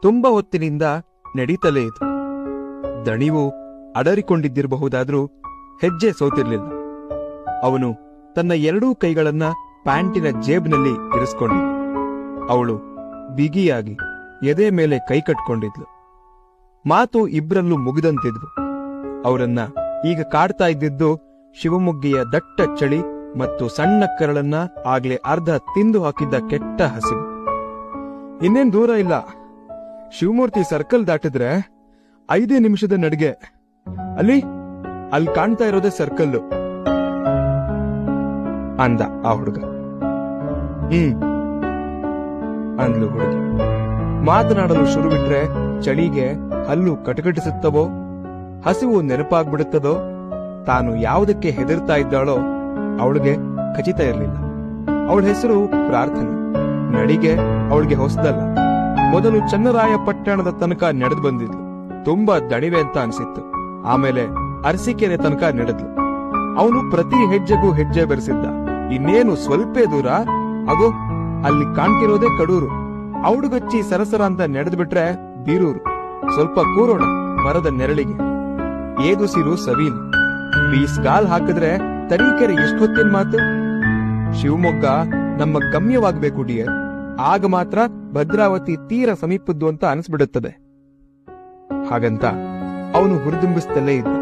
ತುಂಬಾ ಹೊತ್ತಿನಿಂದ ನಡೀತಲೇ ಇತ್ತು. ದಣಿವು ಅಡರಿಕೊಂಡಿದ್ದಿರಬಹುದಾದ್ರೂ ಹೆಜ್ಜೆ ಸೋತಿರ್ಲಿಲ್ಲ. ಅವನು ತನ್ನ ಎರಡೂ ಕೈಗಳನ್ನ ಪ್ಯಾಂಟಿನ ಜೇಬ್ನಲ್ಲಿ ಇರಿಸ್ಕೊಂಡಿದ್ದ. ಅವಳು ಬಿಗಿಯಾಗಿ ಎದೆ ಮೇಲೆ ಕೈ ಕಟ್ಕೊಂಡಿದ್ಲು. ಮಾತು ಇಬ್ರಲ್ಲೂ ಮುಗಿದಂತಿದ್ವು. ಅವರನ್ನ ಈಗ ಕಾಡ್ತಾ ಇದ್ದಿದ್ದು ಶಿವಮೊಗ್ಗೆಯ ದಟ್ಟ ಚಳಿ ಮತ್ತು ಸಣ್ಣ ಕರಳನ್ನ ಆಗ್ಲೇ ಅರ್ಧ ತಿಂದು ಹಾಕಿದ್ದ ಕೆಟ್ಟ ಹಸಿವು. ಇನ್ನೇನ್ ದೂರ ಇಲ್ಲ, ಶಿವಮೂರ್ತಿ ಸರ್ಕಲ್ ದಾಟಿದ್ರೆ 5 ನಿಮಿಷದ ನಡಿಗೆ. ಅಲ್ಲಿ ಕಾಣ್ತಾ ಇರೋದೇ ಸರ್ಕಲ್ಲು ಅಂದ ಆ ಹುಡುಗ. ಅಂದ್ಲು ಹುಡುಗಿ. ಮಾತನಾಡಲು ಶುರು ಬಿಟ್ರೆ ಚಳಿಗೆ ಹಲ್ಲು ಕಟಕಟಿಸುತ್ತವೋ, ಹಸಿವು ನೆನಪಾಗ್ಬಿಡುತ್ತದೋ, ತಾನು ಯಾವುದಕ್ಕೆ ಹೆದರ್ತಾ ಇದ್ದಾಳೋ ಅವಳಿಗೆ ಖಚಿತ ಇರಲಿಲ್ಲ. ಅವಳ ಹೆಸರು ಪ್ರಾರ್ಥನೆ. ನಡಿಗೆ ಅವಳಿಗೆ ಹೊಸದಲ್ಲ. ಮೊದಲು ಚನ್ನರಾಯಪಟ್ಟಣದ ತನಕ ನಡೆದು ಬಂದಿದ್ಲು. ತುಂಬಾ ದಣಿವೆ ಅಂತ ಅನ್ಸಿತ್ತು. ಆಮೇಲೆ ಅರಸೀಕೆರೆ ತನಕ ನಡೆದ್ಲು. ಅವನು ಪ್ರತಿ ಹೆಜ್ಜೆಗೂ ಹೆಜ್ಜೆ ಬೆರೆಸಿದ್ದ. ಇನ್ನೇನು ಸ್ವಲ್ಪ ದೂರ, ಆಗೋ ಅಲ್ಲಿ ಕಾಣ್ತಿರೋದೇ ಕಡೂರು. ಔಡುಗಚ್ಚಿ ಸರಸರ ಅಂತ ನಡೆದು ಬಿಟ್ರೆ ಬೀರೂರು. ಸ್ವಲ್ಪ ಕೂರೋಣ ಮರದ ನೆರಳಿಗೆ. ಏದುಸಿರು ಸವೀಲ್. ಬೀಸ್ಗಾಲ್ ಹಾಕಿದ್ರೆ ತರೀಕೆರೆ ಎಷ್ಟೊತ್ತಿನ ಮಾತು. ಶಿವಮೊಗ್ಗ ನಮ್ಮ ಗಮ್ಯವಾಗಬೇಕು ಡಿಯರ್. ಆಗ ಮಾತ್ರ ಭದ್ರಾವತಿ ತೀರ ಸಮೀಪದ್ದು ಅಂತ ಅನಿಸ್ಬಿಡುತ್ತದೆ. ಹಾಗಂತ ಅವನು ಹುರಿದುಂಬಿಸ್ತಲೇ ಇದ್ದ.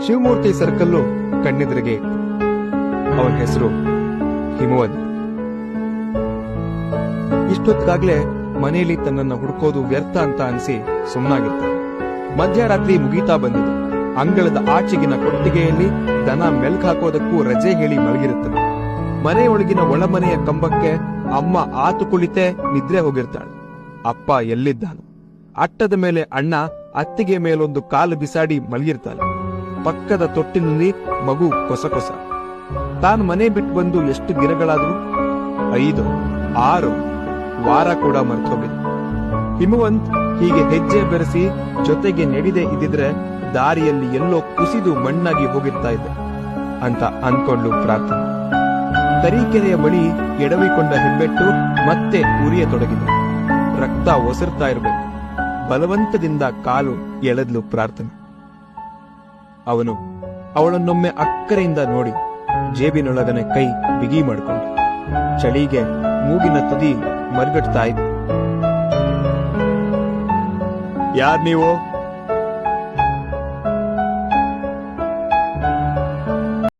ಶಿವಮೂರ್ತಿ ಸರ್ಕಲ್ಲು ಕಣ್ಣೆದುರಿಗೆ ಇತ್ತು. ಅವನ ಹೆಸರು ಹಿಮವಂತ್. ಇಷ್ಟೊತ್ತಿಗಾಗ್ಲೇ ಮನೆಯಲ್ಲಿ ತನ್ನನ್ನ ಹುಡುಕೋದು ವ್ಯರ್ಥ ಅಂತ ಅನಿಸಿ ಸುಮ್ಮನಾಗಿರ್ತಾನೆ. ಮಧ್ಯರಾತ್ರಿ ಮುಗೀತಾ ಬಂದಿದೆ. ಅಂಗಳದ ಆಚೆಗಿನ ಕೊಟ್ಟಿಗೆಯಲ್ಲಿ ದನ ಮೆಲ್ಕ್ ಹಾಕೋದಕ್ಕೂ ರಜೆ ಹೇಳಿ ಮಲಗಿರುತ್ತದೆ. ಮನೆಯೊಳಗಿನ ಒಳಮನೆಯ ಕಂಬಕ್ಕೆ ಅಮ್ಮ ಆತು ಕುಳಿತೆ ನಿದ್ರೆ ಹೋಗಿರ್ತಾಳೆ. ಅಪ್ಪ ಎಲ್ಲಿದ್ದಾನು? ಅಟ್ಟದ ಮೇಲೆ ಅಣ್ಣ ಅತ್ತಿಗೆ ಮೇಲೊಂದು ಕಾಲು ಬಿಸಾಡಿ ಮಲಗಿರ್ತಾನೆ. ಪಕ್ಕದ ತೊಟ್ಟಿನಲ್ಲಿ ಮಗು ಕೊಸ. ತಾನು ಮನೆ ಬಿಟ್ಟು ಬಂದು ಎಷ್ಟು ದಿನಗಳಾದ್ರು? 5, 6 ವಾರ ಕೂಡ ಮರ್ತೋಗಿದೆ. ಹಿಮವಂತ್ ಹೀಗೆ ಹೆಜ್ಜೆ ಬೆರೆಸಿ ಜೊತೆಗೆ ನಡೆದೇ ಇದ್ದಿದ್ರೆ ದಾರಿಯಲ್ಲಿ ಎಲ್ಲೋ ಕುಸಿದು ಮಣ್ಣಾಗಿ ಹೋಗಿರ್ತಾ ಇದೆ ಅಂತ ಅನ್ಕೊಂಡು ಪ್ರಾರ್ಥನೆ. ತರೀಕೆರೆಯ ಬಳಿ ಎಡವಿಕೊಂಡ ಹೆಬ್ಬೆಟ್ಟು ಮತ್ತೆ ಉರಿಯತೊಡಗಿದೆ. ರಕ್ತ ಒಸರ್ತಾ ಇರಬೇಕು. ಬಲವಂತದಿಂದ ಕಾಲು ಎಳೆದ್ಲು ಪ್ರಾರ್ಥನೆ. ಅವನು ಅವಳನ್ನೊಮ್ಮೆ ಅಕ್ಕರೆಯಿಂದ ನೋಡಿ ಜೇಬಿನೊಳಗನೆ ಕೈ ಬಿಗಿ ಮಾಡಿಕೊಂಡ. ಚಳಿಗೆ ಮೂಗಿನ ತುದಿ ಮರ್ಗಟ್ತಾ ಇತ್ತು. ಯಾರ್ ನೀವು?